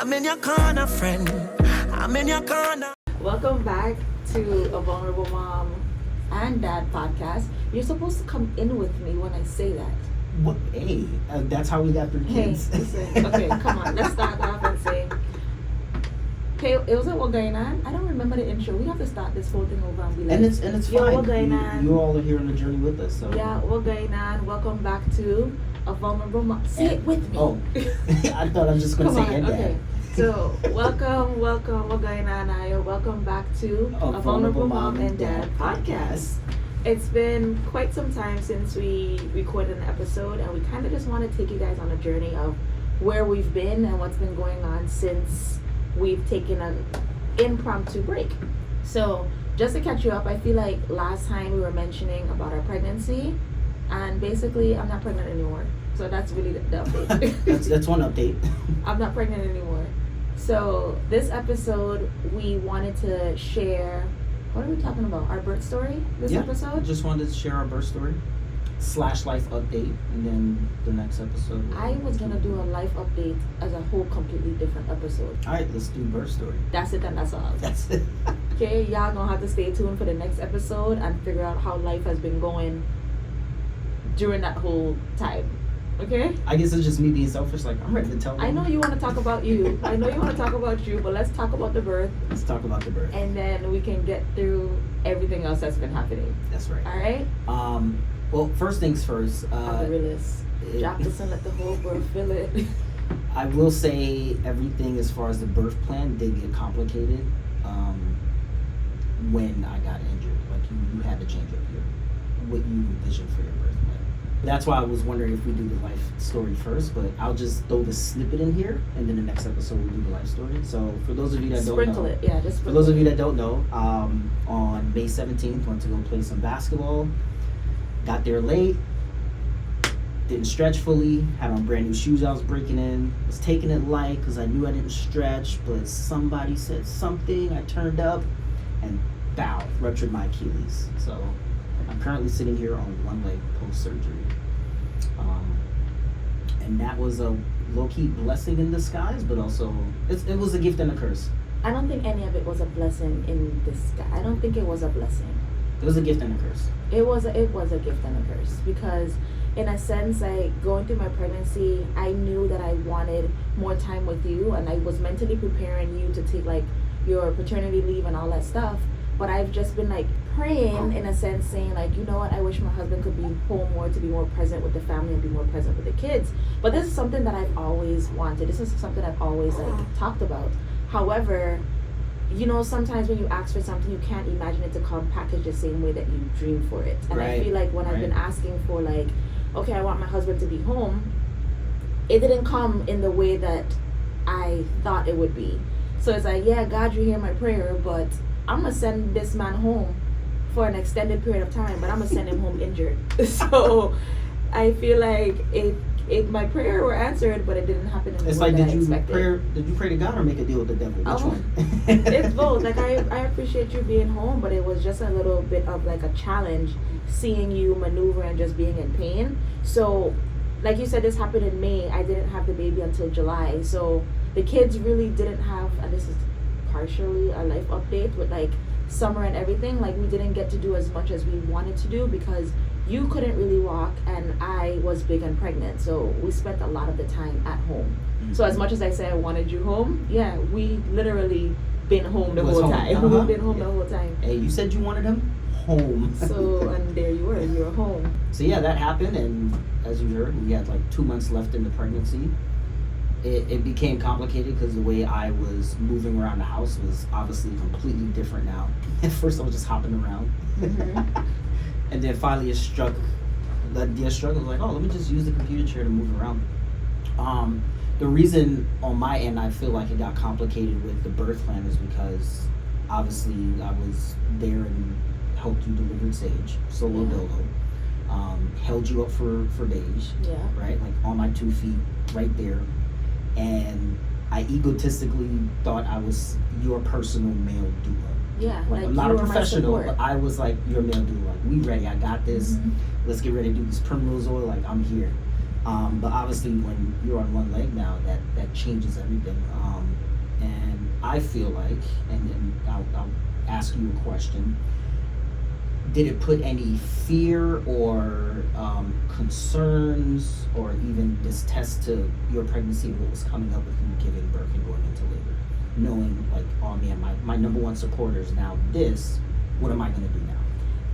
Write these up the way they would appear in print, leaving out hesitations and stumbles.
I'm in your corner, friend. I'm in your corner. Welcome back to A Vulnerable Mom and Dad podcast. You're supposed to come in with me when I say that. What? Hey, that's how we got 3 kids. Hey, listen. Okay, come on. Let's start off and say, okay, it was what going on. I don't remember the intro. We have to start this whole thing over and be like, and it's yo, fine. What going on? You all are here on the journey with us. So yeah, what going on? Welcome back to A Vulnerable Mom. Say it with me. Oh, I thought I was just going to say Dad. Okay. So, welcome, what going on, Ayo? Welcome back to A Vulnerable Mom and Dad podcast. It's been quite some time since we recorded an episode, and we kind of just want to take you guys on a journey of where we've been and what's been going on since we've taken an impromptu break. So, just to catch you up, I feel like last time we were mentioning about our pregnancy, and basically, I'm not pregnant anymore. So that's really the update. that's one update. I'm not pregnant anymore. So this episode, we wanted to share, what are we talking about? Our birth story this episode? Just wanted to share our birth story / life update, and then the next episode. I was going to do a life update as a whole completely different episode. All right, let's do birth story. That's it and that's all. That's it. Okay, y'all gonna have to stay tuned for the next episode and figure out how life has been going during that whole time. Okay? I guess it's just me being selfish. Like, I'm ready to tell them. I know you want to talk about you. I know you want to talk about you, but let's talk about the birth. Let's talk about the birth. And then we can get through everything else that's been happening. That's right. All right? Well, first things first. I'm the realist. Drop this and let the whole world feel it. I will say everything as far as the birth plan did get complicated when I got injured. Like, you had to change up what you envisioned for your birth plan. That's why I was wondering if we do the life story first, but I'll just throw the snippet in here, and then the next episode we'll do the life story. So for those of you that don't know, sprinkle it, yeah, just for those of you that don't know, on May 17th, went to go play some basketball, got there late, didn't stretch fully, had on brand new shoes I was breaking in, was taking it light because I knew I didn't stretch, but somebody said something, I turned up, and bow, ruptured my Achilles. So I'm currently sitting here on one leg post-surgery. And that was a low-key blessing in disguise, but also it was a gift and a curse. I don't think any of it was a blessing in disguise. I don't think it was a blessing. It was a gift and a curse. It was a gift and a curse, because in a sense, like, going through my pregnancy, I knew that I wanted more time with you, and I was mentally preparing you to take like your paternity leave and all that stuff. But I've just been like praying, in a sense, saying like, you know what, I wish my husband could be home more to be more present with the family and be more present with the kids. But this is something that I've always wanted. This is something I've always like talked about. However, you know, sometimes when you ask for something, you can't imagine it to come packaged the same way that you dream for it. And right. I feel like when I've been asking for like, okay, I want my husband to be home, it didn't come in the way that I thought it would be. So it's like, yeah, God, you hear my prayer, but I'm going to send this man home for an extended period of time, but I'm going to send him home injured. So I feel like my prayer were answered, but it didn't happen in the way that I expected. Did you pray to God or make a deal with the devil? Which one? It's both. Like, I appreciate you being home, but it was just a little bit of like a challenge seeing you maneuver and just being in pain. So, like you said, this happened in May. I didn't have the baby until July. So the kids really didn't have, and this is partially a life update with like summer and everything, like we didn't get to do as much as we wanted to do because you couldn't really walk and I was big and pregnant, so we spent a lot of the time at home. Mm-hmm. So as much as I say I wanted you home, yeah, we literally been home the whole time. Uh-huh. We've been home the whole time. Hey, you said you wanted him home. So and there you were home. So yeah, that happened, and as you heard, we had like 2 months left in the pregnancy. It became complicated because the way I was moving around the house was obviously completely different now. At first I was just hopping around. Mm-hmm. And then finally it struck, the idea struck, I was like, oh, let me just use the computer chair to move around. The reason on my end I feel like it got complicated with the birth plan is because obviously I was there and helped you deliver Sage, solo dolo. Held you up for days, right? Like on my 2 feet, right there. And I egotistically thought I was your personal male doula. Yeah, like I'm not a professional, but I was like your male doula. Like, we ready? I got this. Mm-hmm. Let's get ready to do this primrose oil. Like, I'm here. But obviously, when you're on one leg now, that changes everything. I feel like, and I'll ask you a question, did it put any fear or concerns or even distrust to your pregnancy and what was coming up with you giving birth and going into labor? Knowing like, oh man, my number one supporter is now this, what am I going to do now?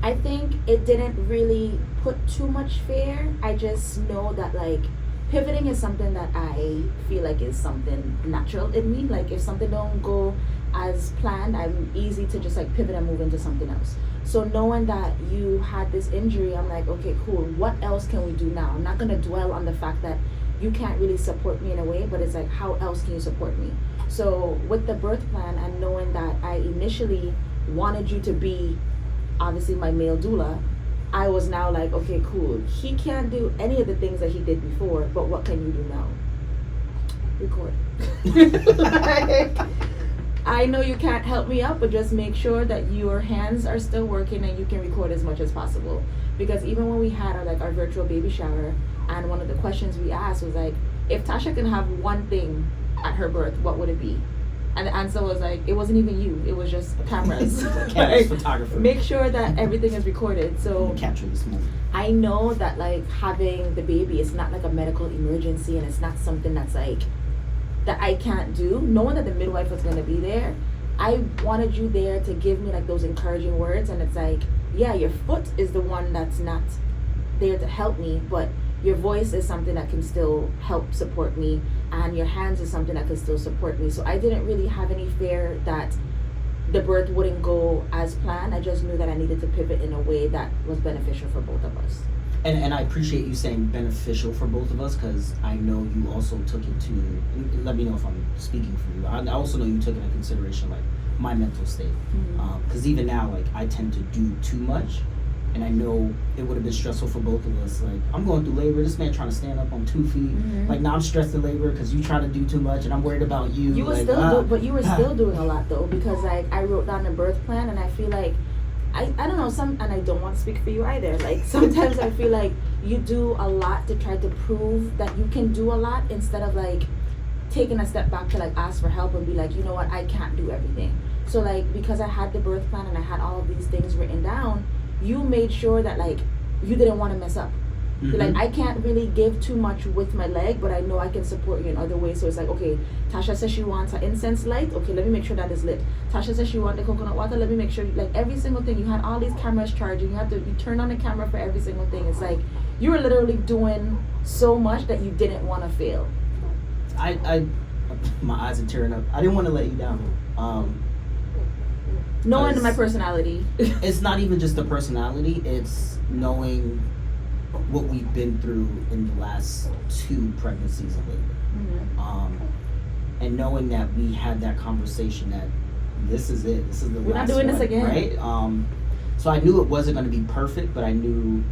I think it didn't really put too much fear. I just know that like pivoting is something that I feel like is something natural in me. Like if something don't go as planned, I'm easy to just like pivot and move into something else. So knowing that you had this injury, I'm like, okay, cool. What else can we do now? I'm not gonna dwell on the fact that you can't really support me in a way, but it's like, how else can you support me? So with the birth plan and knowing that I initially wanted you to be obviously my male doula, I was now like, okay, cool. He can't do any of the things that he did before, but what can you do now? Record. Like, I know you can't help me out, but just make sure that your hands are still working and you can record as much as possible. Because even when we had our virtual baby shower, and one of the questions we asked was like, if Taasha can have one thing at her birth, what would it be? And the answer was like, it wasn't even you, it was just cameras. Cameras, photographer. Make sure that everything is recorded. So capture this moment. I know that like having the baby is not like a medical emergency, and it's not something that's like that I can't do. Knowing that the midwife was gonna be there, I wanted you there to give me like those encouraging words. And it's like, yeah, your foot is the one that's not there to help me, but your voice is something that can still help support me, and your hands is something that can still support me. So I didn't really have any fear that the birth wouldn't go as planned. I just knew that I needed to pivot in a way that was beneficial for both of us. And I appreciate you saying beneficial for both of us, because I know you also took it to, let me know if I'm speaking for you, I also know you took into consideration like my mental state, because even now like I tend to do too much, and I know it would have been stressful for both of us. Like, I'm going through labor, this man trying to stand up on 2 feet, like now I'm stressed in labor because you trying to do too much and I'm worried about you. You were like, but you were still doing a lot though, because like I wrote down the birth plan, and I feel like I don't know, and I don't want to speak for you either, like sometimes I feel like you do a lot to try to prove that you can do a lot, instead of like taking a step back to like ask for help and be like, you know what, I can't do everything. So like, because I had the birth plan and I had all of these things written down, you made sure that like you didn't want to mess up. Like, I can't really give too much with my leg, but I know I can support you in other ways. So it's like, okay, Taasha says she wants her incense light. Okay, let me make sure that is lit. Taasha says she wants the coconut water. Let me make sure, like, every single thing. You had all these cameras charging. You turned on the camera for every single thing. It's like, you were literally doing so much that you didn't want to fail. I my eyes are tearing up. I didn't want to let you down. Knowing my personality. It's not even just the personality. It's knowing what we've been through in the last 2 pregnancies and labor, and knowing that we had that conversation that this is it, this is the we're last not doing one, this again, right? So I knew it wasn't going to be perfect, but I knew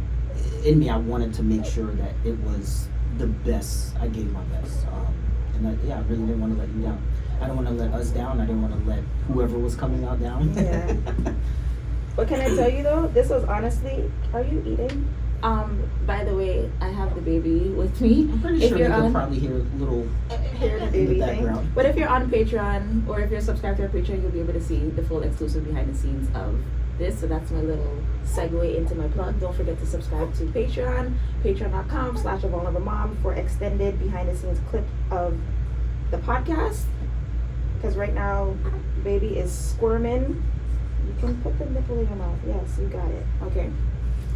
in me I wanted to make sure that it was the best. I gave my best, and I really didn't want to let you down. I don't want to let us down. I didn't want to let whoever was coming out down. Yeah. But can I tell you though, this was honestly, are you eating? By the way, I have the baby with me. I'm pretty sure you can probably hear a little hear the baby background. thing. But if you're on Patreon, or if you're subscribed to our Patreon, you'll be able to see the full exclusive behind the scenes of this. So that's my little segue into my plug. Don't forget to subscribe to Patreon, patreon.com/avulnerablemom for extended behind the scenes clip of the podcast. Because right now, baby is squirming. You can put the nipple in your mouth. Yes, you got it. Okay.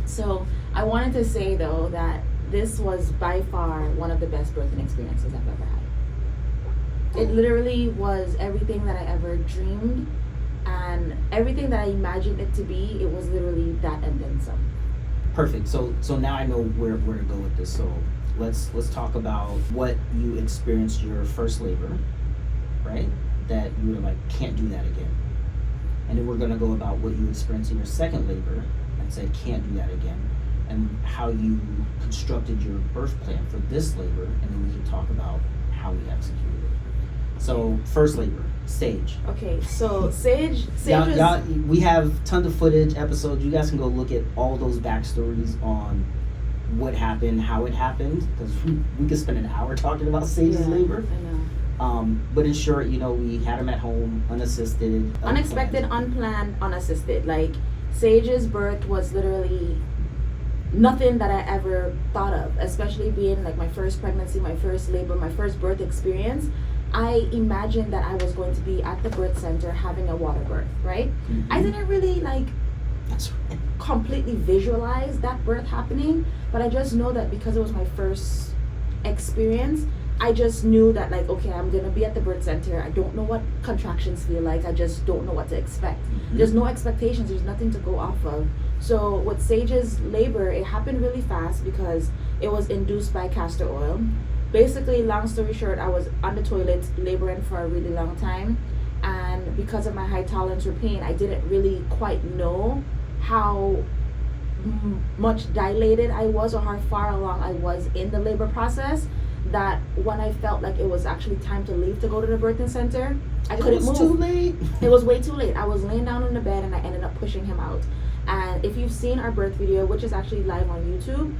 So I wanted to say though that this was by far one of the best birthing experiences I've ever had. It literally was everything that I ever dreamed, and everything that I imagined it to be. It was literally that and then some. Perfect. So now I know where to go with this. So let's talk about what you experienced your first labor, right? That you were like, can't do that again. And then we're gonna go about what you experienced in your second labor and said can't do that again, and how you constructed your birth plan for this labor, and then we can talk about how we executed it. So first labor, Sage. Okay, so Sage y'all, we have tons of footage, episodes. You guys can go look at all those backstories on what happened, how it happened, because we could spend an hour talking about Sage's labor. I know. But in short, we had him at home, unassisted, Unexpected, unplanned, unassisted. Like, Sage's birth was literally nothing that I ever thought of, especially being like my first pregnancy, my first labor, my first birth experience. I imagined that I was going to be at the birth center having a water birth, right? Mm-hmm. I didn't really That's right. completely visualize that birth happening, but I just know that because it was my first experience, I just knew that okay, I'm gonna be at the birth center. I don't know what contractions feel like. I just don't know what to expect. Mm-hmm. There's no expectations. There's nothing to go off of. So with Sage's labor, it happened really fast because it was induced by castor oil. Basically, long story short, I was on the toilet laboring for a really long time, and because of my high tolerance for pain, I didn't really quite know how much dilated I was or how far along I was in the labor process, that when I felt like it was actually time to leave to go to the birthing center, I couldn't move. It was too late. It was way too late. I was laying down on the bed and I ended up pushing him out. And if you've seen our birth video, which is actually live on YouTube,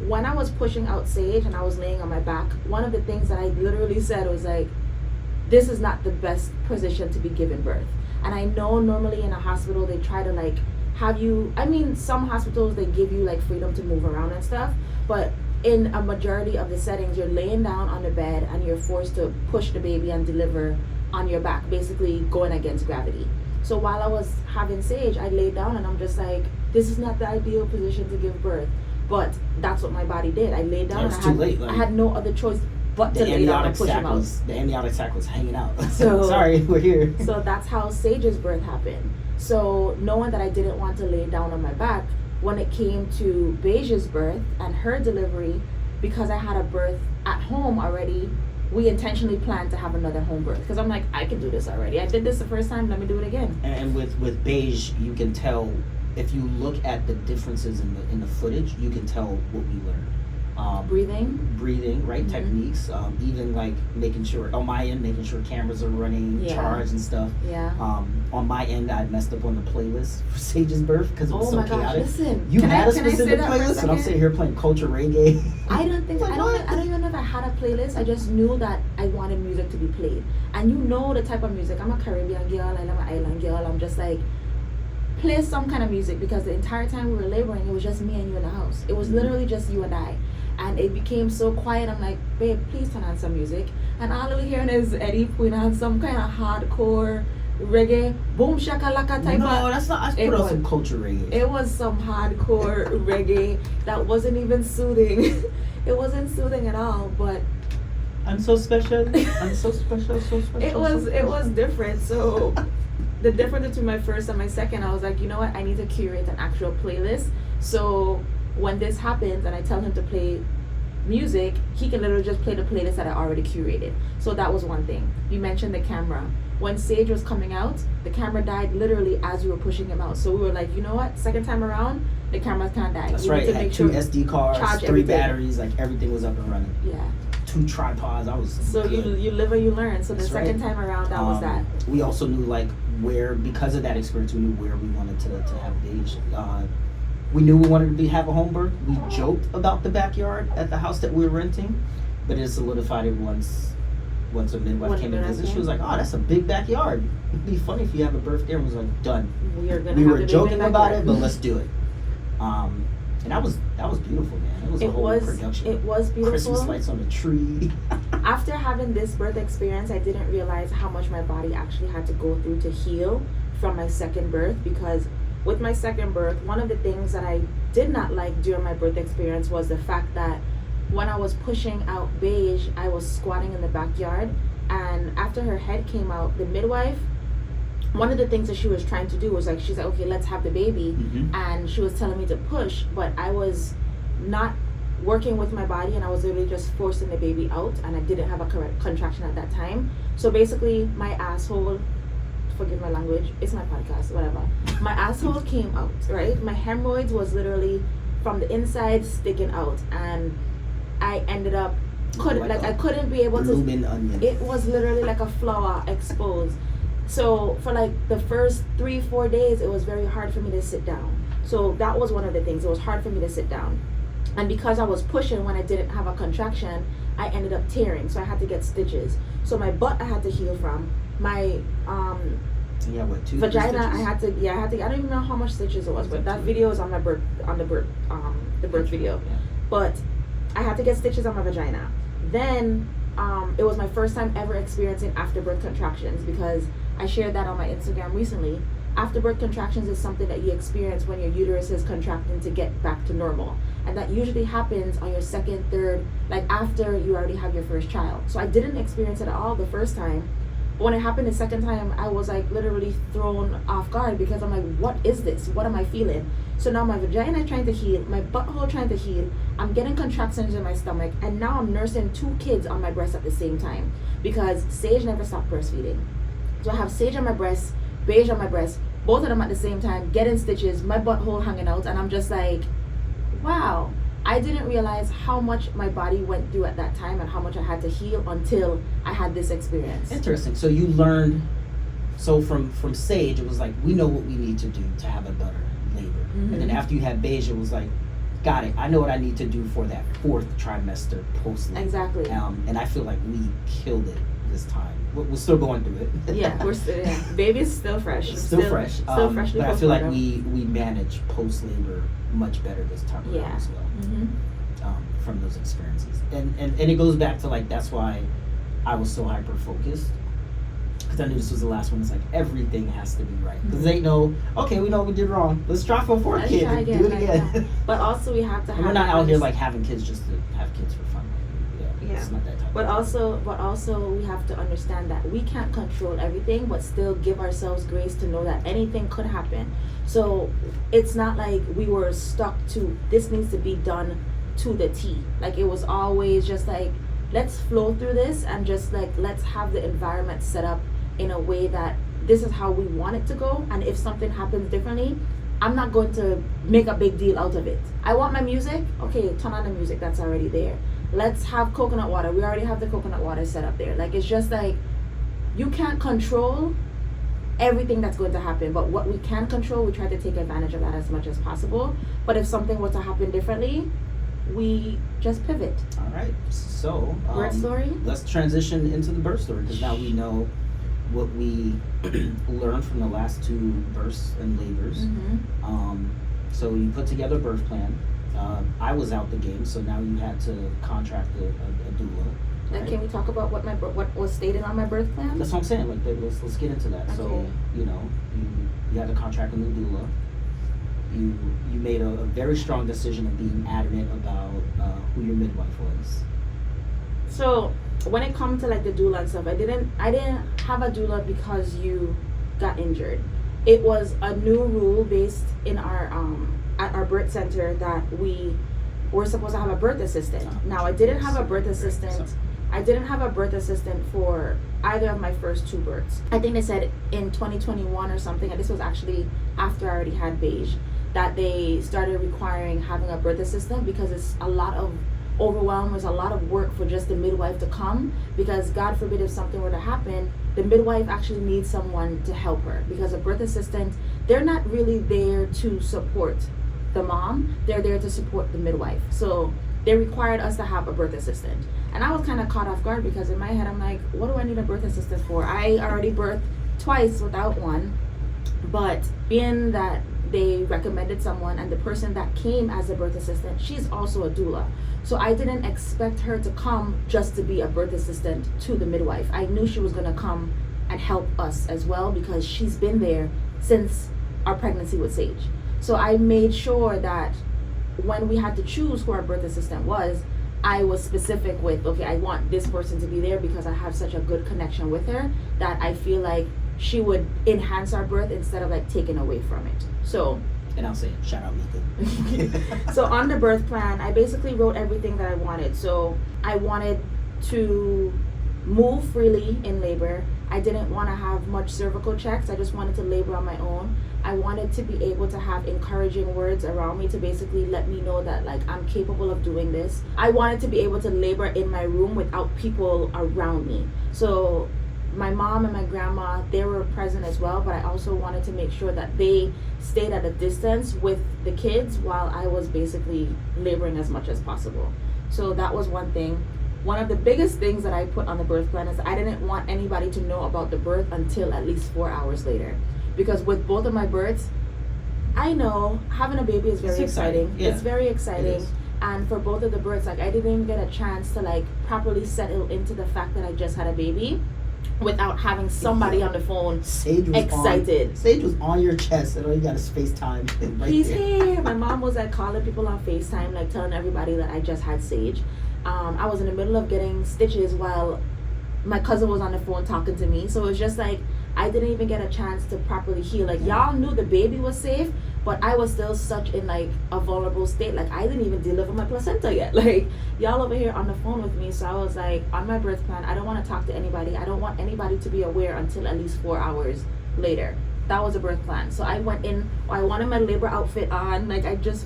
when I was pushing out Sage and I was laying on my back, one of the things that I literally said was this is not the best position to be giving birth. And I know normally in a hospital they try to have you, some hospitals they give you freedom to move around and stuff, but in a majority of the settings you're laying down on the bed and you're forced to push the baby and deliver on your back, basically going against gravity. So while I was having Sage, I laid down and I'm just this is not the ideal position to give birth. But that's what my body did. I laid down. It was too late. I had no other choice but to lay down and push him out. The amniotic sac was hanging out. So sorry, we're here. So that's how Sage's birth happened. So knowing that I didn't want to lay down on my back, when it came to Beija's birth and her delivery, because I had a birth at home already, we intentionally planned to have another home birth. Because I'm I can do this already. I did this the first time, let me do it again. And with Beige, you can tell, if you look at the differences in the footage, you can tell what we learned. Breathing, right? Mm-hmm. Techniques, even making sure on my end, making sure cameras are running, charged and stuff. Yeah. On my end, I messed up on the playlist for Sage's birth because it was so chaotic. Gosh, listen. You had a specific playlist, and I'm sitting here playing culture reggae. I don't even know if I had a playlist. I just knew that I wanted music to be played, and the type of music. I'm a Caribbean girl, I'm an island girl. I'm just play some kind of music, because the entire time we were laboring, it was just me and you in the house. It was literally just you and I. And it became so quiet. I'm babe, please turn on some music. And all we're hearing is Eddie putting on some kind of hardcore reggae, boom shakalaka type. No, that's not. I put on some culture reggae. It was some hardcore reggae that wasn't even soothing. It wasn't soothing at all. But I'm so special. I'm so special. So special. It was different. So the difference between my first and my second, I was you know what? I need to curate an actual playlist. So when this happens and I tell him to play music, he can literally just play the playlist that I already curated. So that was one thing. You mentioned the camera. When Sage was coming out, the camera died literally as we were pushing him out. So we were you know what? Second time around, the camera can't die. That's you right. Need to make two sure SD cards, 3 everything. batteries, everything was up and running. Yeah. 2 tripods. I was. So good. you live or you learn. So the That's second time around, that was that. We also knew where, because of that experience, we knew where we wanted to have Beige. We knew we wanted to have a home birth. We joked about the backyard at the house that we were renting, but it solidified it once a midwife came in visit. She was oh, that's a big backyard. It'd be funny if you have a birth there. And was done. We were joking about it, but let's do it. And that was beautiful, man. It was a whole production. It was beautiful. Christmas lights on the tree. After having this birth experience, I didn't realize how much my body actually had to go through to heal from my second birth, because with my second birth, one of the things that I did not like during my birth experience was the fact that when I was pushing out Beige, I was squatting in the backyard, and after her head came out, the midwife, one of the things that she was trying to do was she's okay, let's have the baby. Mm-hmm. And she was telling me to push, but I was not working with my body, and I was literally just forcing the baby out, and I didn't have a correct contraction at that time. So basically my asshole, forgive my language, it's my podcast, whatever, my asshole came out, right? My hemorrhoids was literally from the inside sticking out, and I ended up I couldn't be able to. Onion. It was literally like a flower exposed. So for the first 3-4 days, it was very hard for me to sit down. So that was one of the things. It was hard for me to sit down. And because I was pushing when I didn't have a contraction, I ended up tearing. So I had to get stitches. So my butt I had to heal from. My Yeah, what, two vagina stitches? I had to I don't even know how much stitches it was, but that video is on my birth the birth video. Yeah. But I had to get stitches on my vagina. Then it was my first time ever experiencing afterbirth contractions, because I shared that on my Instagram recently. Afterbirth contractions is something that you experience when your uterus is contracting to get back to normal. And that usually happens on your second, third, like after you already have your first child. So I didn't experience it at all the first time. But when it happened the second time, I was like literally thrown off guard, because I'm like, what is this? What am I feeling? So now my vagina is trying to heal, my butthole trying to heal, I'm getting contractions in my stomach, and now I'm nursing 2 kids on my breast at the same time, because Sage never stopped breastfeeding. So I have Sage on my breast, Beige on my breast, both of them at the same time, getting stitches, my butthole hanging out, and I'm just like, wow. I didn't realize how much my body went through at that time and how much I had to heal until I had this experience. Interesting. So you learned, so from Sage, it was like, we know what we need to do to have a better labor. Mm-hmm. And then after you had Beige, it was like, got it. I know what I need to do for that 4th trimester post-labor. Exactly. And I feel like we killed it this time. We're still going through it. Yeah, we're still, baby's still fresh. Still fresh. Still freshly but I feel like postpartum. we manage post-labor much better this time around as well. Mm-hmm. From those experiences. And it goes back to, like, that's why I was so hyper-focused. Because I knew this was the last one. It's like, everything has to be right. Because they know, okay, we know we did wrong. Let's try for a 4th kid. Try again, do it again. Yeah. But also we have to have... And we're not out here, like, having kids just to have kids for fun. Yeah. It's not that type But of thing. also we have to understand that we can't control everything, but still give ourselves grace to know that anything could happen. So it's not like we were stuck to, this needs to be done to the T. Like, it was always just like, let's flow through this, and just like, let's have the environment set up in a way that this is how we want it to go. And if something happens differently, I'm not going to make a big deal out of it. I want my music, okay, turn on the music that's already there. Let's have coconut water. We already have the coconut water set up there. Like, it's just like, you can't control everything that's going to happen, but what we can control, we try to take advantage of that as much as possible. But if something were to happen differently, we just pivot. All right. So, birth story? Let's transition into the birth story, because now we know what we learned from the last 2 births and labors. Mm-hmm. So you put together a birth plan. I was out the game, so now you had to contract a doula. Then right? can we talk about what was stated on my birth plan? That's what I'm saying. Like, let's get into that. Okay. So, you know, you had to contract a new doula. You made a very strong decision of being adamant about who your midwife was. So when it comes to like the doula and stuff, I didn't have a doula because you got injured. It was a new rule based in our at our birth center that we were supposed to have a birth assistant. Now I didn't have a birth assistant. I didn't have a birth assistant for either of my first 2 births. I think they said in 2021 or something, and this was actually after I already had Beige, that they started requiring having a birth assistant, because it's a lot of overwhelm, it's a lot of work for just the midwife to come, because God forbid if something were to happen, the midwife actually needs someone to help her, because a birth assistant, they're not really there to support the mom, they're there to support the midwife. So they required us to have a birth assistant. And I was kind of caught off guard, because in my head I'm like, what do I need a birth assistant for? I already birthed twice without one. But being that they recommended someone, and the person that came as a birth assistant, she's also a doula. So I didn't expect her to come just to be a birth assistant to the midwife. I knew she was gonna come and help us as well, because she's been there since our pregnancy with Sage. So I made sure that when we had to choose who our birth assistant was, I was specific with, okay, I want this person to be there because I have such a good connection with her that I feel like she would enhance our birth instead of like taking away from it. So, and I'll say it, shout out Mika. So on the birth plan, I basically wrote everything that I wanted. So I wanted to move freely in labor. I didn't want to have much cervical checks. I just wanted to labor on my own. I wanted to be able to have encouraging words around me to basically let me know that like I'm capable of doing this. I wanted to be able to labor in my room without people around me. So my mom and my grandma, they were present as well, but I also wanted to make sure that they stayed at a distance with the kids while I was basically laboring as much as possible. So that was one thing. One of the biggest things that I put on the birth plan is I didn't want anybody to know about the birth until at least 4 hours later. Because with both of my births, I know having a baby is very exciting. Yeah, it's very exciting. it is. And for both of the births, like I didn't even get a chance to like properly settle into the fact that I just had a baby without having somebody on the phone Sage was excited. Sage was on your chest, and all you got is FaceTime. Right He's there. here. My mom was like calling people on FaceTime, like telling everybody that I just had Sage. I was in the middle of getting stitches while my cousin was on the phone talking to me. So it was just like I didn't even get a chance to properly heal. Like y'all knew the baby was safe, but I was still such in like a vulnerable state. Like I didn't even deliver my placenta yet. Like y'all over here on the phone with me. So I was like, on my birth plan, I don't want to talk to anybody. I don't want anybody to be aware until at least 4 hours later. That was a birth plan. So I went in, I wanted my labor outfit on. Like I just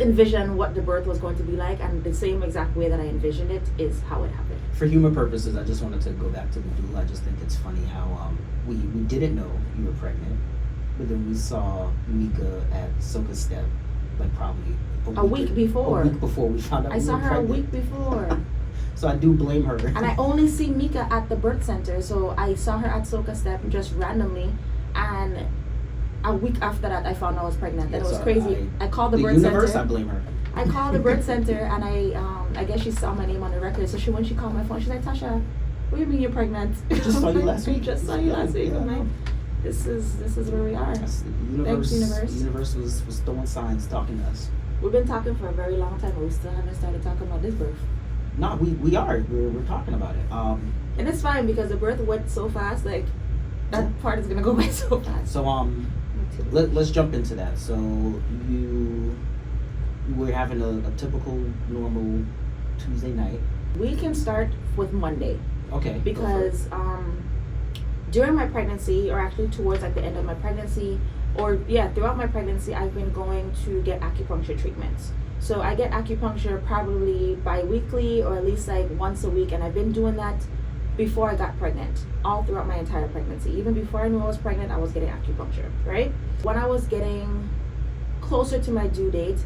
envisioned what the birth was going to be like, and the same exact way that I envisioned it is how it happened. For humor purposes, I just wanted to go back to the doula. I just think it's funny how we didn't know you were pregnant, but then we saw Mika at Soka Step, like probably a week before. A week before we found out I saw her pregnant. a week before. So I do blame her. And I only see Mika at the birth center, so I saw her at Soka Step just randomly, and a week after that I found I was pregnant. And it was crazy. I called the birth universe, center. I blame her. I called the birth center, and I guess she saw my name on the record. So when she called my phone, she's like, Tasha, what do you mean you're pregnant? Just saw you last week. Just saw you last week. I'm like, this is where we are. Yes, Thanks, universe. The universe was throwing signs, talking to us. We've been talking for a very long time, but we still haven't started talking about this birth. No, we are. We're talking about it. And it's fine because the birth went so fast. Like that part is gonna go by so fast. So let's jump into that. So you were having a typical normal Tuesday night. We can start with Monday. Okay. Because during my pregnancy, or actually towards like the end of my pregnancy, throughout my pregnancy, I've been going to get acupuncture treatments. So I get acupuncture probably bi-weekly or at least like once a week, and I've been doing that before I got pregnant, all throughout my entire pregnancy. Even before I knew I was pregnant, I was getting acupuncture, right? When I was getting closer to my due date,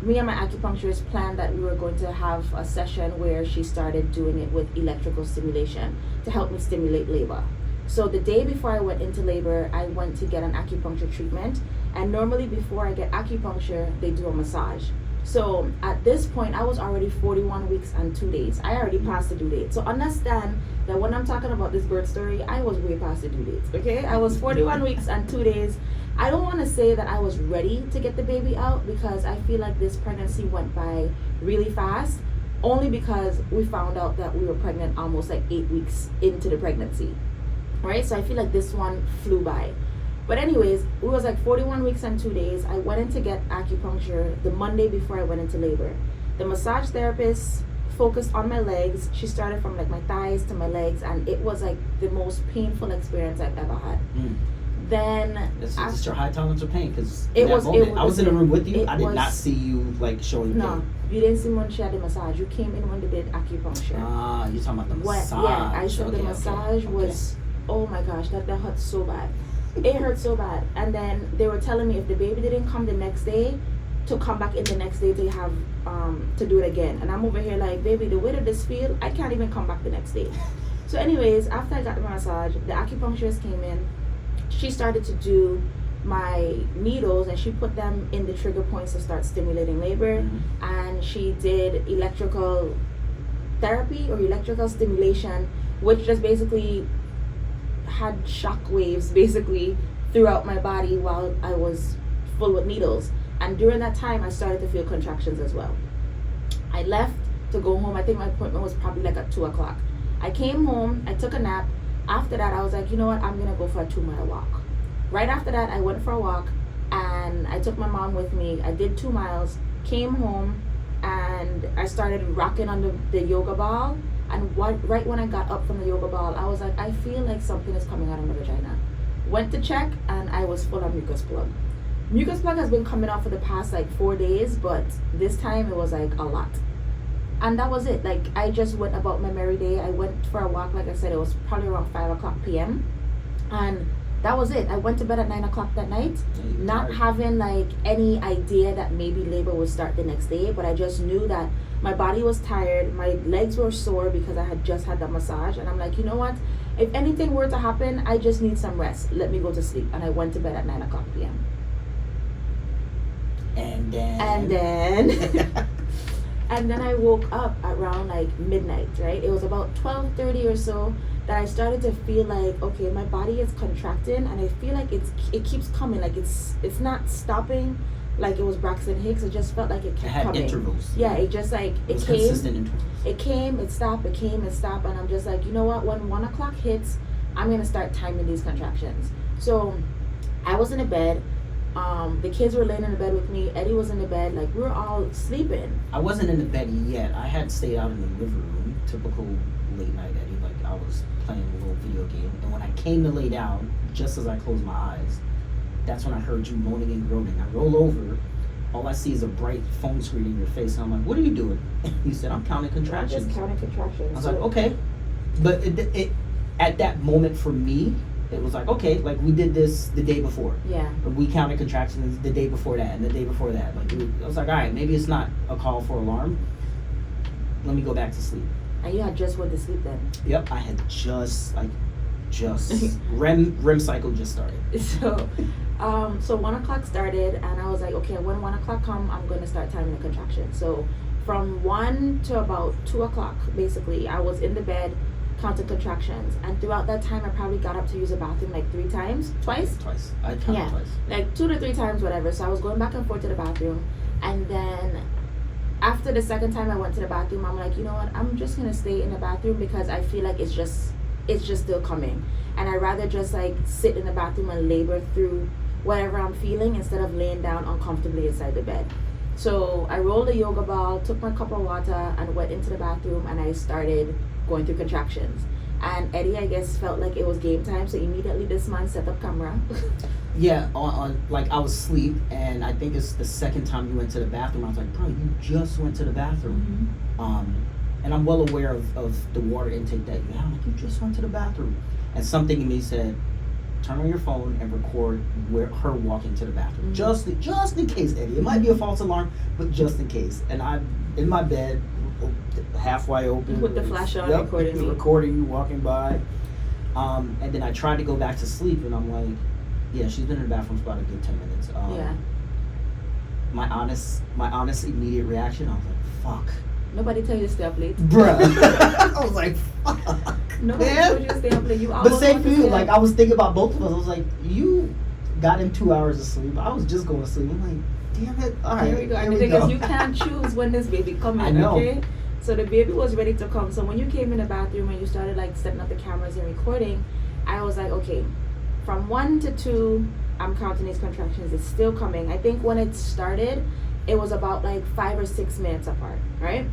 me and my acupuncturist planned that we were going to have a session where she started doing it with electrical stimulation to help me stimulate labor. So the day before I went into labor, I went to get an acupuncture treatment. And normally before I get acupuncture, they do a massage. So at this point, I was already 41 weeks and 2 days. I already passed the due date. So understand that when I'm talking about this birth story, I was way past the due date, okay? I was 41 weeks and 2 days. I don't want to say that I was ready to get the baby out because I feel like this pregnancy went by really fast, only because we found out that we were pregnant almost like 8 weeks into the pregnancy, right? So I feel like this one flew by. But anyways, it was like 41 weeks and 2 days. I went in to get acupuncture the Monday before I went into labor. The massage therapist focused on my legs. She started from like my thighs to my legs, and it was like the most painful experience I've ever had. Then it's your high tolerance of pain, because I was in a room with you. I did not see you like showing pain. No, you didn't see me when she had the massage. You came in when they did acupuncture. Ah, you're talking about the massage. Yeah, I said the massage was, oh my gosh, that hurt so bad. It hurt so bad. And then they were telling me if the baby didn't come the next day, to come back in the next day to have to do it again. And I'm over here like, baby, the way that this feel, I can't even come back the next day. So anyways, after I got the massage, the acupuncturist came in. She started to do my needles, and she put them in the trigger points to start stimulating labor. And she did electrical therapy or electrical stimulation, which just basically had shock waves basically throughout my body while I was full with needles. And during that time, I started to feel contractions as well. I left to go home. I think my appointment was probably like at 2 o'clock. I came home, I took a nap. After that, I was like, you know what, I'm gonna go for a 2-mile walk. Right after that, I went for a walk, and I took my mom with me. I did 2 miles, came home, and I started rocking on the yoga ball. And right when I got up from the yoga ball, I was like, I feel like something is coming out of my vagina. Went to check, and I was full of mucus plug. Mucus plug has been coming out for the past like 4 days, but this time it was like a lot. And that was it. Like, I just went about my merry day. I went for a walk. Like I said, it was probably around 5:00 p.m. And that was it. I went to bed at 9:00 that night, not having like any idea that maybe labor would start the next day, but I just knew that my body was tired, my legs were sore because I had just had the massage, and I'm like, you know what? If anything were to happen, I just need some rest. Let me go to sleep. And I went to bed at 9:00 p.m. And then I woke up around like midnight, right? It was about 12:30 or so that I started to feel like, okay, my body is contracting, and I feel like it keeps coming, like it's not stopping, like it was Braxton Hicks. It just felt like it kept had coming. Intervals. Yeah, it just like it came, consistent intervals. It came, it stopped, it came, it stopped, and I'm just like, you know what? When 1:00 hits, I'm gonna start timing these contractions. So I was in a bed. The kids were laying in the bed with me. Eddie was in the bed. Like, we were all sleeping. I wasn't in the bed yet. I had stayed out in the living room. Typical late night Eddie. Like, I was playing a little video game. And when I came to lay down, just as I closed my eyes, that's when I heard you moaning and groaning. I roll over. All I see is a bright phone screen in your face. And I'm like, what are you doing? You said, I'm counting contractions. I'm just counting contractions. I was like, okay. But it at that moment for me, it was like, okay, like we did this the day before. Yeah. We counted contractions the day before that and the day before that. Like, I was like, all right, maybe it's not a call for alarm. Let me go back to sleep. And you had just went to sleep then? Yep, I had just REM cycle just started. So 1:00 started, and I was like, okay, when 1:00 come, I'm going to start timing the contraction. So from 1 to about 2:00, basically, I was in the bed, counted contractions, and throughout that time I probably got up to use the bathroom like twice. I counted twice, like 2 to 3 times, whatever. So I was going back and forth to the bathroom, and then after the second time I went to the bathroom, I'm like, you know what, I'm just gonna stay in the bathroom because I feel like it's just still coming, and I'd rather just like sit in the bathroom and labor through whatever I'm feeling instead of laying down uncomfortably inside the bed. So I rolled a yoga ball, took my cup of water, and went into the bathroom, and I started going through contractions. And Eddie, I guess, felt like it was game time, so immediately this man set up camera. Yeah, on like I was asleep, and I think it's the second time you went to the bathroom. I was like, bro, you just went to the bathroom. Mm-hmm. And I'm well aware of the water intake that you have. Like, you just went to the bathroom. And something in me said, turn on your phone and record her walking to the bathroom. Mm-hmm. Just in case, Eddie. It might be a false alarm, but just in case. And I'm in my bed, half wide open. With the flash on, recording you walking by. And then I tried to go back to sleep, and I'm like, yeah, she's been in the bathroom for about a good 10 minutes. Yeah. My honest immediate reaction, I was like, fuck. Nobody tell you to stay up late. Bruh. I was like, fuck. Nobody told you to stay up late. You but same for you. Like, I was thinking about both of us. I was like, you got in 2 hours of sleep. I was just going to sleep. I'm like, damn it. All right. Here we go. And the thing is, you can't choose when this baby comes in, okay? So the baby was ready to come. So when you came in the bathroom and you started like setting up the cameras and recording, I was like, okay, from 1 to 2, I'm counting these contractions. It's still coming. I think when it started, it was about like 5 or 6 minutes apart, right?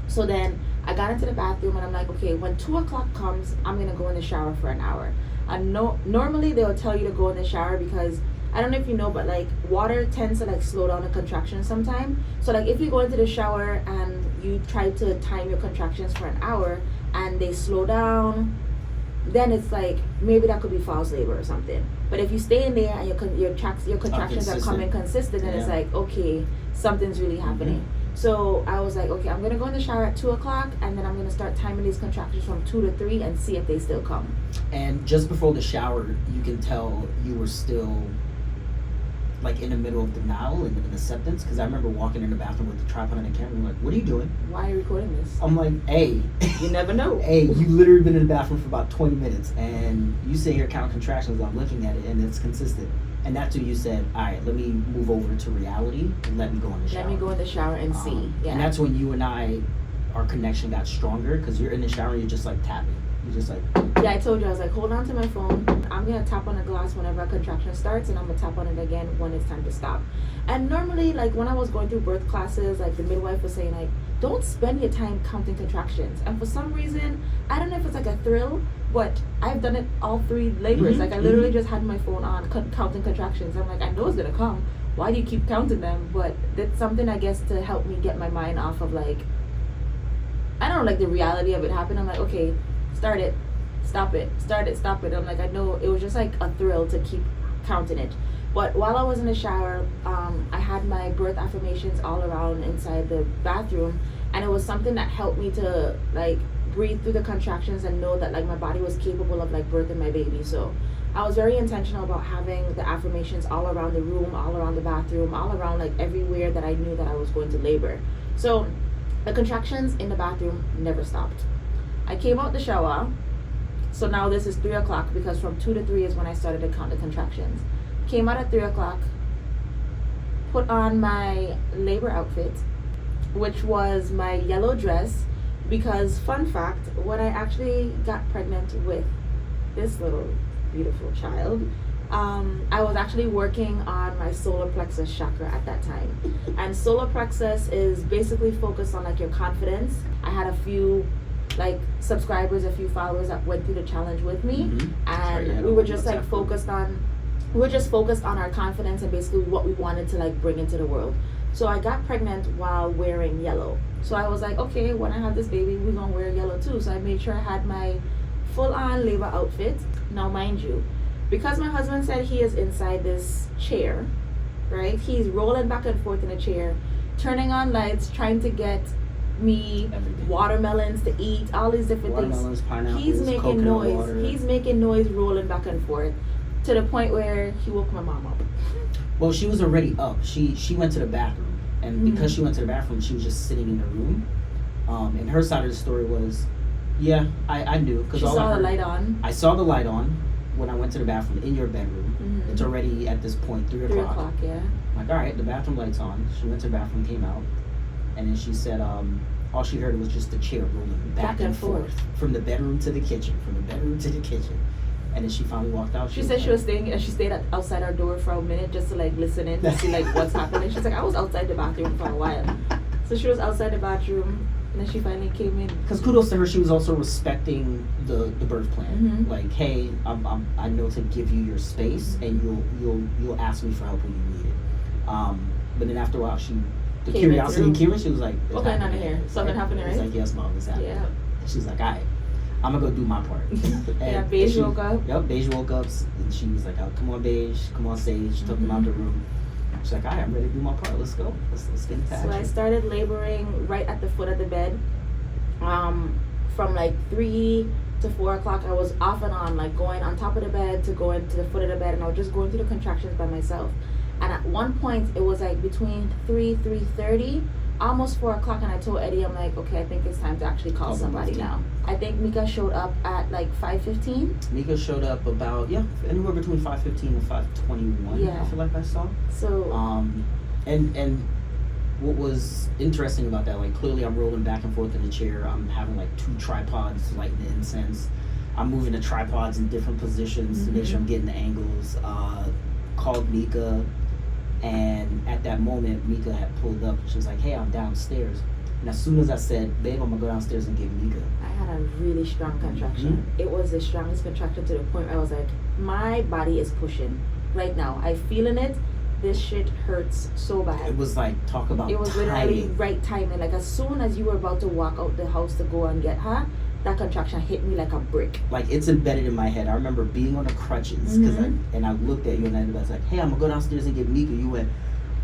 So then I got into the bathroom and I'm like, okay, when 2:00 comes, I'm gonna go in the shower for an hour. And normally they'll tell you to go in the shower because I don't know if you know, but like water tends to like slow down the contractions sometime. So like if you go into the shower and you try to time your contractions for an hour and they slow down, then it's like maybe that could be false labor or something. But if you stay in there and your contractions are coming consistent, then it's like, okay, something's really happening. Mm-hmm. So I was like, okay, I'm gonna go in the shower at 2:00, and then I'm gonna start timing these contractions from 2 to 3 and see if they still come. And just before the shower, you can tell you were still like in the middle of denial and acceptance, because I remember walking in the bathroom with the tripod and the camera, and like, what are you doing? Why are you recording this? I'm like, hey. You never know. Hey, you literally been in the bathroom for about 20 minutes, and you sit here counting contractions, I'm looking at it, and it's consistent. And that's when you said, all right, let me move over to reality and let me go in the shower. Let me go in the shower and see. Yeah. And that's when you and I, our connection got stronger, because you're in the shower and you're just like tapping. You're just like... Yeah, I told you, I was like, hold on to my phone. I'm going to tap on the glass whenever a contraction starts, and I'm going to tap on it again when it's time to stop. And normally, like when I was going through birth classes, like the midwife was saying, like, don't spend your time counting contractions. And for some reason, I don't know if it's like a thrill, but I've done it all 3 labors. Mm-hmm. Like I literally just had my phone on counting contractions. I'm like, I know it's going to come. Why do you keep counting them? But that's something, I guess, to help me get my mind off of like I don't know, like the reality of it happened. I'm like, okay, start it, stop it, start it, stop it. I'm like, I know it was just like a thrill to keep counting it. But while I was in the shower, I had my birth affirmations all around inside the bathroom, and it was something that helped me to like breathe through the contractions and know that like my body was capable of like birthing my baby. So I was very intentional about having the affirmations all around the room, all around the bathroom, all around like everywhere that I knew that I was going to labor. So the contractions in the bathroom never stopped. I came out the shower. So now this is 3 o'clock because from 2 to 3 is when I started to count the contractions. Came out at 3 o'clock, put on my labor outfit, which was my yellow dress, because fun fact, when I actually got pregnant with this little beautiful child, I was actually working on my solar plexus chakra at that time. And solar plexus is basically focused on like your confidence. I had a few like subscribers, a few followers that went through the challenge with me, and we were just like focused on our confidence and basically what we wanted to like bring into the world. So I got pregnant while wearing yellow. So I was like, okay, when I have this baby, we're gonna wear yellow too. So I made sure I had my full-on labor outfit. Now mind you, because my husband said he is inside this chair, right? He's rolling back and forth in a chair, turning on lights, trying to get me watermelons to eat, all these different things. Pineapples, he's making noise. water. He's making noise rolling back and forth to the point where he woke my mom up. Well, she was already up. She went to the bathroom, and because she went to the bathroom, she was just sitting in her room. And her side of the story was, yeah, I knew because she saw the light on. I saw the light on when I went to the bathroom in your bedroom. It's already at this point 3 o'clock. 3 o'clock, yeah. I'm like, all right, the bathroom light's on. She went to the bathroom, came out, and then she said, all she heard was just the chair rolling back and forth from the bedroom to the kitchen, from the bedroom to the kitchen. And then she finally walked out. She said she was staying, and she stayed outside our door for a minute just to like listen in to see like what's happening. She's like, I was outside the bathroom for a while. So she was outside the bathroom, and then she finally came in. Because kudos to her, she was also respecting the birth plan. Like, hey, I know to give you your space, and you'll ask me for help when you need it. But then after a while, the curiosity came in. She was like, what's going on in here? Something happening, right? It's like, yes, mom, it's happening. Yeah. And she's like, all right, I'm gonna go do my part. Yeah, Beige woke up. Yep, Beige woke up, and she was like, oh, come on, Beige, come on, Sage. Took them out the room. She's like, all right, I'm ready to do my part. Let's go. Let's get into action. So I started laboring right at the foot of the bed. From like 3 to 4 o'clock, I was off and on, like going on top of the bed to going to the foot of the bed, and I was just going through the contractions by myself. And at one point, it was like between 3:30, almost 4 o'clock, and I told Eddie, I'm like, okay, I think it's time to actually call somebody now. I think Mika showed up at like 5:15. Mika showed up about, anywhere between 5:15 and 5:21. I feel like I saw. So and what was interesting about that, like clearly I'm rolling back and forth in the chair. I'm having like 2 tripods lighting the incense. I'm moving the tripods in different positions to make sure I'm getting the angles. Called Mika, and at that moment Mika had pulled up. She was like, hey, I'm downstairs. And as soon as I said, babe, I'm gonna go downstairs and get Mika, I had a really strong contraction. It was the strongest contraction to the point where I was like, my body is pushing right now. I'm feeling it. This shit hurts so bad. It was like, talk about it was timing. Literally right timing. Like as soon as you were about to walk out the house to go and get her, that contraction hit me like a brick. Like it's embedded in my head. I remember being on the crutches because I looked at you and I was like, hey, I'm gonna go downstairs and get Mika. You went,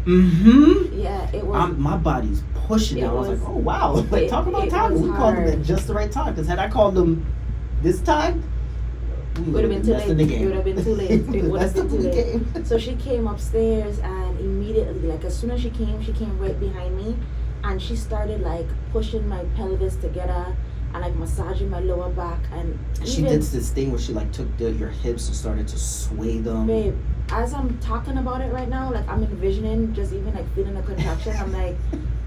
Yeah, it was. My body's pushing. I was like, oh wow. Like talk about timing. We called them at just the right time. Because had I called them this time, it would have been too late. It would have been too late. It would have been too late. So she came upstairs, and immediately, like as soon as she came right behind me, and she started like pushing my pelvis together and like massaging my lower back. And she did this thing where she like took your hips and started to sway them. Babe, as I'm talking about it right now, like I'm envisioning just even like feeling a contraction. I'm like,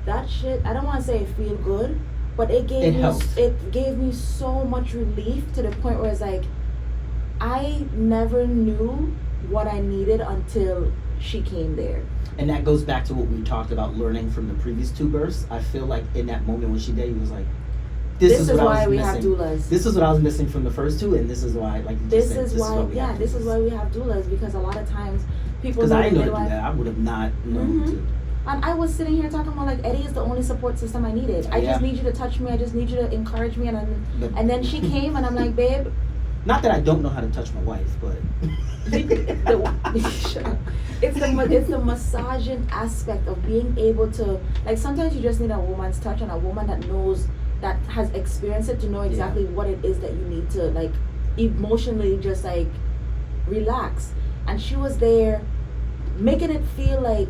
that shit, I don't want to say it feel good, but it gave me so much relief to the point where it's like, I never knew what I needed until she came there. And that goes back to what we talked about learning from the previous 2 births. I feel like in that moment when she did, it was like, this is why we have doulas. This is what I was missing from the first 2, and this is why, like you this said, is why we have doulas, because a lot of times people. Because I didn't know to do that. I would have not known to. And I was sitting here talking about like Eddie is the only support system I needed. I just need you to touch me. I just need you to encourage me. And then she came and I'm like, babe. Not that I don't know how to touch my wife, but it's the massaging aspect of being able to, like, sometimes you just need a woman's touch and a woman that knows, that has experienced it, to know exactly what it is that you need to, like, emotionally just like relax. And she was there making it feel like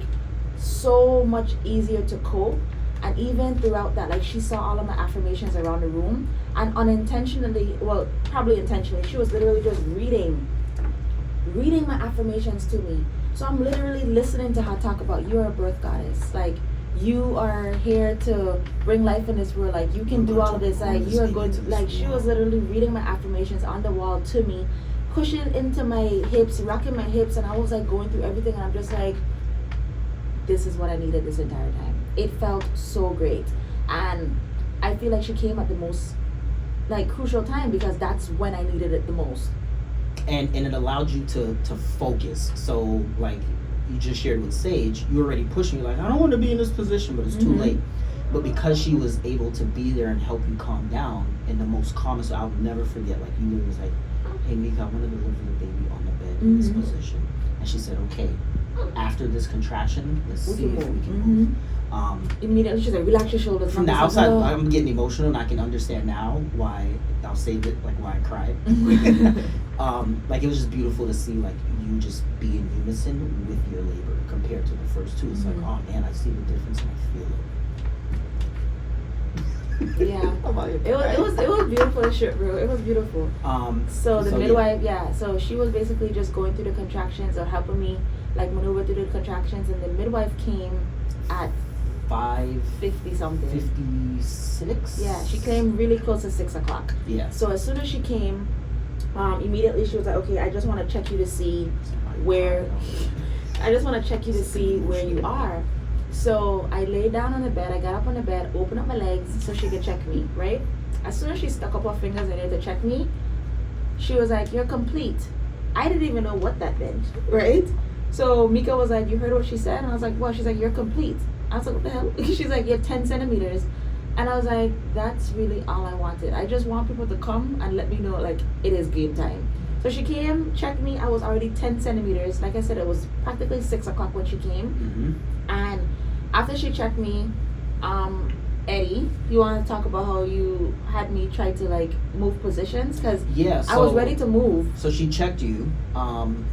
so much easier to cope. And even throughout that, like, she saw all of my affirmations around the room, and unintentionally, well, probably intentionally, she was literally just reading my affirmations to me. So I'm literally listening to her talk about, you're a birth goddess, like, you are here to bring life in this world, like, you can do all of this, like, you are going to, like, she was literally reading my affirmations on the wall to me, pushing into my hips, rocking my hips, and I was like going through everything, and I'm just like, this is what I needed this entire time. It felt so great. And I feel like she came at the most, like, crucial time, because that's when I needed it the most. And it allowed you to focus. So, like you just shared with Sage, you already pushing me, like, I don't want to be in this position, but it's too late. But because she was able to be there and help you calm down in the most calmest, I'll never forget, like, you was like, hey Mika, I want to deliver the baby on the bed in this position. And she said, okay, after this contraction, let's see if we can move. Immediately she's like, relax your shoulders. From the outside, I'm getting emotional, and I can understand now why, I'll save it, like, why I cried. Like, it was just beautiful to see, like, you just be in unison with your labor compared to the first two. It's like, oh man, I see the difference and I feel it. Yeah. It was beautiful shit, bro. It was beautiful. So the midwife, so she was basically just going through the contractions, or helping me, like, maneuver through the contractions, and the midwife came at 5:50 something. 56? Yeah, she came really close to 6 o'clock. Yeah. So as soon as she came, immediately she was like, okay, I just want to check you to see where you are. So I laid down on the bed, I got up on the bed, opened up my legs so she could check me, right? As soon as she stuck up her fingers in there to check me, she was like, you're complete. I didn't even know what that meant, right? So Mika was like, you heard what she said? And I was like, what? She's like, you're complete. I was like, what the hell? She's like, you're 10 centimeters. And I was like, that's really all I wanted. I just want people to come and let me know, like, it is game time. So she came, checked me. I was already 10 centimeters. Like I said, it was practically 6 o'clock when she came. And after she checked me, Eddie, you want to talk about how you had me try to, like, move positions? Because I was ready to move. So she checked you. And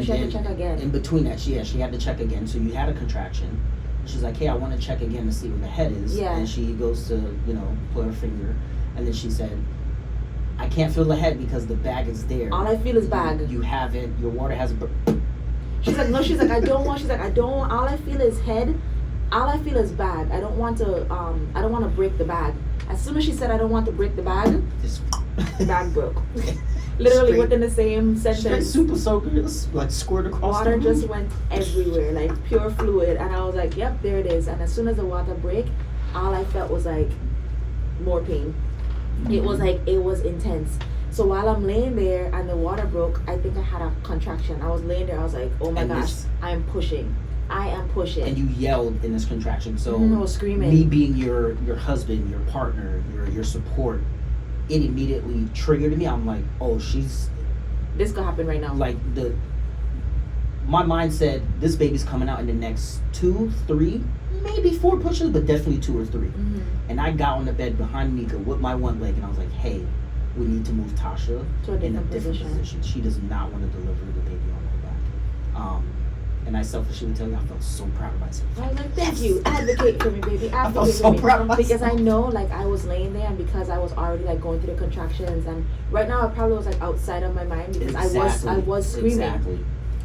she had to check again. In between that, she had to check again. So you had a contraction. She's like, hey, I want to check again to see where the head is. Yeah. And she goes to, put her finger. And then she said, I can't feel the head because the bag is there. All I feel is bag. You haven't, your water hasn't. She's like, no, she's like, I don't want, all I feel is head. All I feel is bag. I don't want to break the bag. As soon as she said I don't want to break the bag, the bag broke. Literally within the same sentence. Straight super soakers, like, squirt across water the room. Just went everywhere, like pure fluid. And I was like, yep, there it is. And as soon as the water break, all I felt was like more pain. It was like, it was intense. So while I'm laying there and the water broke, I think I had a contraction. I was laying there, I was like, oh my gosh, I am pushing. And you yelled in this contraction. So I was screaming. Me being your husband, your partner, your support, it immediately triggered me. I'm like, oh, this could happen right now. Like, my mind said, this baby's coming out in the next 2, 3, maybe 4 pushes, but definitely 2 or 3. And I got on the bed behind Mika with my one leg, and I was like, hey, we need to move Taasha to a different position. She does not want to deliver the baby on her back. And I selfishly would tell you, I felt so proud of myself. I was like, thank you. Advocate for me, baby. I felt so proud of myself. Because I know, like, I was laying there, and because I was already, like, going through the contractions, and right now I probably was, like, outside of my mind, because I was screaming. Exactly.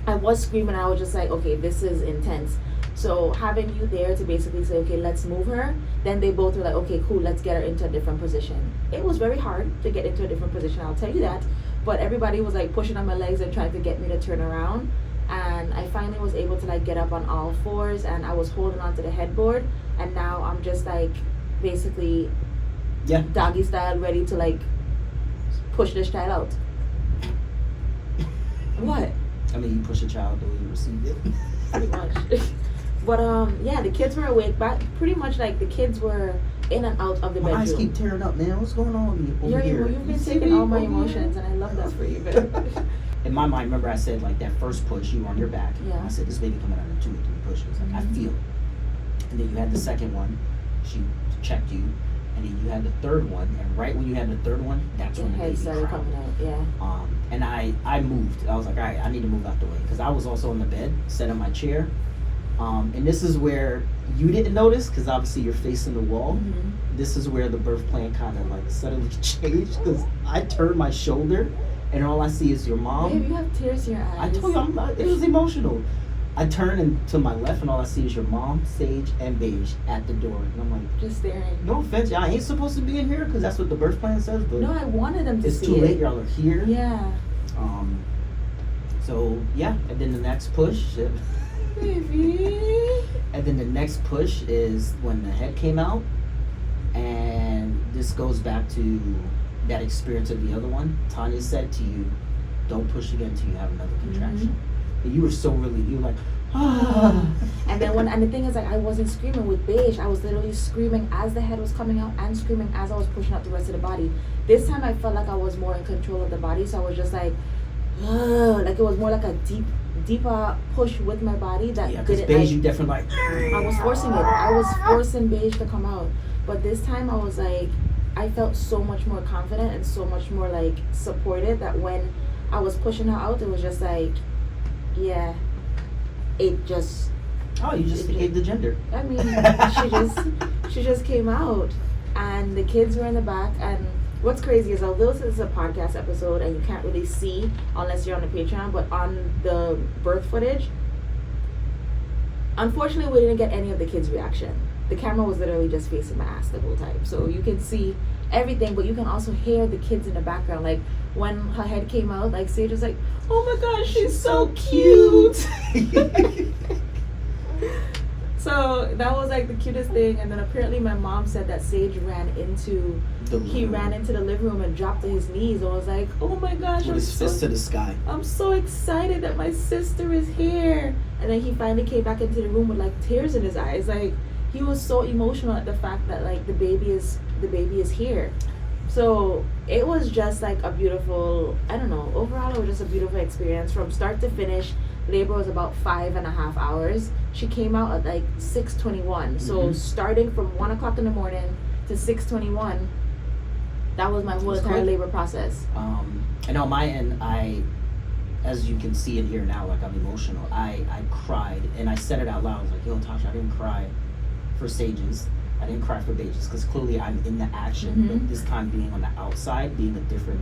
I was screaming. I was just like, okay, this is intense. So having you there to basically say, okay, let's move her, then they both were like, okay, cool, let's get her into a different position. It was very hard to get into a different position, I'll tell you that. But everybody was, like, pushing on my legs and trying to get me to turn around. And I finally was able to, like, get up on all fours, and I was holding onto the headboard, and now I'm just, like, basically doggy style, ready to, like, push this child out. What? I mean, you push a child the way you receive it. Pretty much. But yeah, the kids were awake, but pretty much like the kids were in and out of the My bedroom. eyes keep tearing up, man. What's going on with me over here? You've been You see taking me all my over emotions, here? and I love that for you. But In my mind, remember I said like that first push, you were on your back. Yeah. I said this baby coming out in 2 or 3 pushes. Like I feel it. And then you had the second one, she checked you, and then you had the third one, and right when you had the third one, that's when the head baby started cried. coming out. Yeah. And I moved. I was like, all right, I need to move out the way because I was also on the bed, sat in my chair. And this is where you didn't notice because obviously you're facing the wall. Mm-hmm. This is where the birth plan kind of like suddenly changed because I turned my shoulder and all I see is your mom. Babe, you have tears in your eyes. I told you, it was emotional. I turn and to my left and all I see is your mom, Sage, and Beige at the door. And I'm like, just staring. no offense, y'all ain't supposed to be in here because that's what the birth plan says. But No, I wanted them to it's see too it. late, y'all are here. Yeah. So yeah, and then the next push, Baby. and then the next push is when the head came out, and this goes back to that experience of the other one. Tanya said to you, "Don't push again until you have another contraction." Mm-hmm. And you were so relieved. You were like, ah. And then and the thing is, like, I wasn't screaming with Beige. I was literally screaming as the head was coming out and screaming as I was pushing out the rest of the body. This time I felt like I was more in control of the body, so I was just like, like it was more like a deeper push with my body that Yeah, because didn't. Beige, you definitely like. I was forcing it. I was forcing Beige to come out, but this time I was like, I felt so much more confident and so much more like supported that when I was pushing her out, it was just like, yeah, it just. Oh, you just gave the gender. I mean, she just came out, and the kids were in the back. And what's crazy is, although this is a podcast episode and you can't really see unless you're on the Patreon, but on the birth footage, unfortunately, we didn't get any of the kids' reaction. The camera was literally just facing my ass the whole time, so you can see everything, but you can also hear the kids in the background. Like when her head came out, like Sage was like, "Oh my gosh, she's so cute." So that was like the cutest thing. And then apparently my mom said that Sage ran into the living room and dropped to his knees. I was like, oh my gosh, With his fist to the sky. I'm so excited that my sister is here. And then he finally came back into the room with like tears in his eyes. Like he was so emotional at the fact that like the baby is here. So it was just like a beautiful, I don't know, overall it was just a beautiful experience from start to finish. Labor was about 5.5 hours. She came out at like 6:21. So starting from 1:00 in the morning to 6:21, that was my whole entire labor process. And on my end, as you can see and hear now, like I'm emotional. I cried and I said it out loud. I was like, yo, Tasha, I didn't cry for Sages. I didn't cry for Beiges because clearly I'm in the action. But this time being on the outside, being a different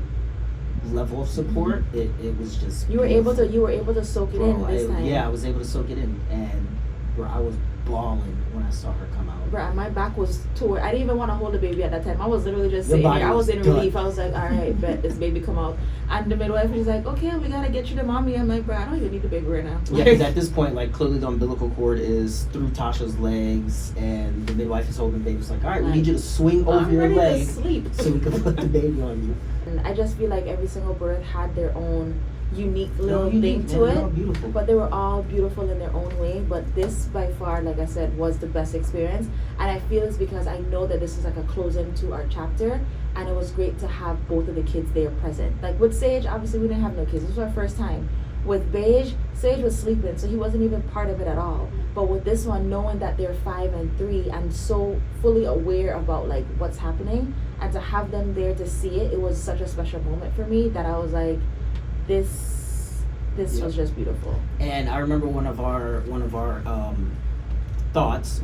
level of support, it was just you were able to soak it in this time. Yeah, I was able to soak it in, and bro, I was bawling when I saw her come out. Bro, my back was tore. I didn't even want to hold the baby at that time. I was literally just Your sitting body there. I was in done. relief. I was like, all right, bet this baby come out. And the midwife was like, okay, we gotta get you to mommy. I'm like, bro, I don't even need the baby right now. Yeah, because at this point, like clearly the umbilical cord is through Tasha's legs, and the midwife is holding the baby. It's like, all right, we need you to swing over your ready leg to sleep. so we can put the baby on you. And I just feel like every single birth had their own unique little thing to They're all it. beautiful. But they were all beautiful in their own way. But this by far, like I said, was the best experience. And I feel it's because I know that this is like a closing to our chapter, and it was great to have both of the kids there present. Like with Sage, obviously we didn't have no kids. This was our first time. With Beige, Sage was sleeping, so he wasn't even part of it at all. But with this one, knowing that they're 5 and 3 and so fully aware about like what's happening, and to have them there to see it, it was such a special moment for me that I was like, this was just beautiful. And I remember one of our thoughts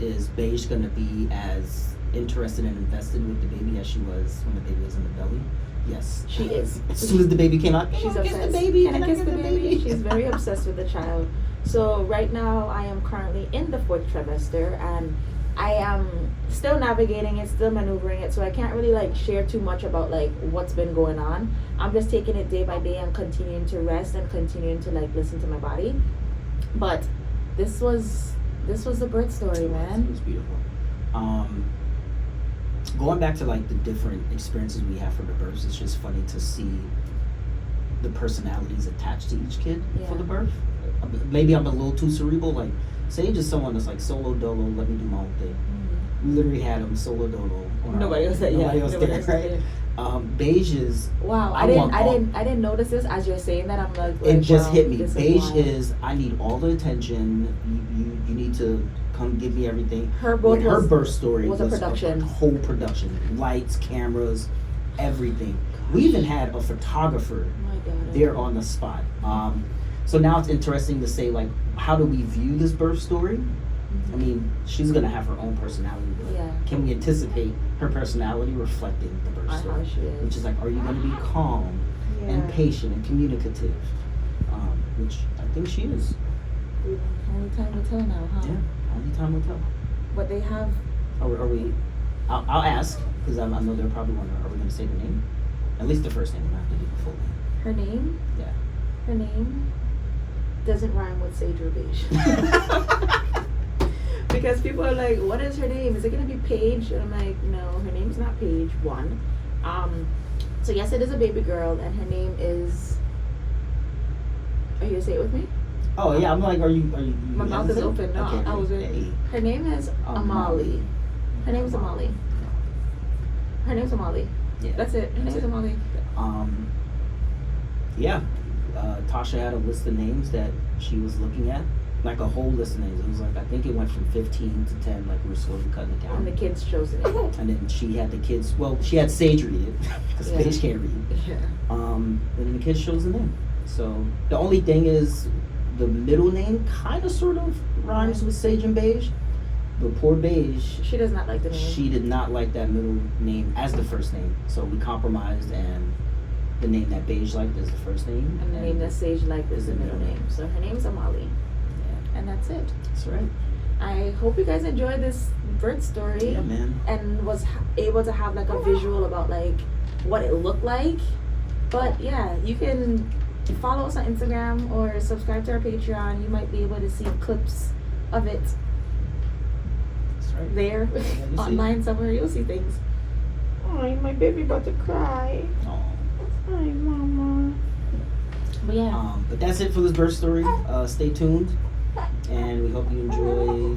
is Beige going to be as interested and invested with the baby as she was when the baby was in the belly? Yes, She is. As soon as the baby came out, She's "Can I obsessed. kiss the baby? Can I kiss the baby? She's very obsessed with the child. So right now I am currently in the 4th trimester, and I am still navigating it, still maneuvering it, so I can't really like share too much about like what's been going on. I'm just taking it day by day and continuing to rest and continuing to like listen to my body. But this was the birth story, man. It was beautiful. Going back to like the different experiences we have for the births, it's just funny to see the personalities attached to each kid for the birth. maybe I'm a little too cerebral. Like, Sage is someone that's like solo dolo, let me do my own thing. We literally had him solo dolo. Nobody else there, right? Beige is. Wow, I didn't notice this as you're saying that. I'm like it just wow, hit me. Beige is I need all the attention. You need to come give me everything. Her birth story was a production. A whole production, lights, cameras, everything. We even had a photographer there on the spot. So now it's interesting to say, like, how do we view this birth story? I mean, she's gonna have her own personality. But can we anticipate her personality reflecting the birth story? How she is. Which is like, are you gonna be calm and patient and communicative? Which I think she is. Only time will tell now, huh? Yeah, only time will tell. But they have. Are we? I'll ask because I know they're probably wondering. Are we gonna say the name? At least the first name. We don't have to do the full name. Her name? Yeah. Her name doesn't rhyme with Sage or Beige. Because people are like, what is her name? Is it going to be Paige? And I'm like, no, her name's not Paige, one. So yes, it is a baby girl, and her name is... Are you going to say it with me? Oh, yeah, I'm like, are you My mouth is open. No, okay, I was ready. Her name is Amali. Her name is Amali. Her name's Amali. Yeah. That's it. Her name's Amali. Yeah. Taasha had a list of names that she was looking at. Like a whole list of names. It was like, I think it went from 15 to 10, like we were slowly cutting it down. And the kids chose it. And then she had the kids, well, she had Sage read it, because Sage can't read. Yeah. And then the kids chose the name. So, the only thing is, the middle name kind of sort of rhymes with Sage and Beige. But poor Beige, she does not like the name. She did not like that middle name as the first name. So we compromised, and the name that Beige liked is the first name. And the name that Sage liked is the middle name. So her name's Amali. And that's it. That's right. I hope you guys enjoyed this birth story. Yeah, man. And was able to have like a visual about like what it looked like. But yeah, you can follow us on Instagram or subscribe to our Patreon. You might be able to see clips of it. That's right. There online somewhere. You'll see things. Oh, my baby about to cry. Oh. Hi, mama. But yeah. But that's it for this birth story. Stay tuned. And we hope you enjoy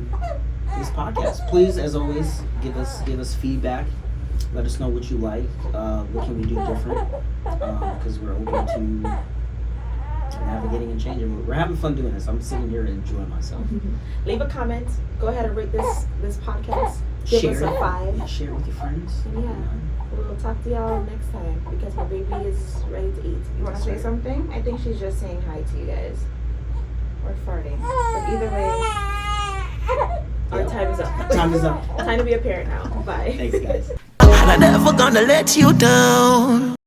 this podcast. Please, as always, give us feedback. Let us know what you like. What can we do different? Because we're open to navigating and changing. We're having fun doing this. I'm sitting here enjoying myself. Leave a comment. Go ahead and rate this podcast. Give us a 5. Yeah, share it with your friends. Yeah. We'll talk to y'all next time because my baby is ready to eat. You want to say something? I think she's just saying hi to you guys. Or farting. But either way, our time is up. Time is up. Time to be a parent now. Bye. Thanks, guys. And I'm never gonna let you down.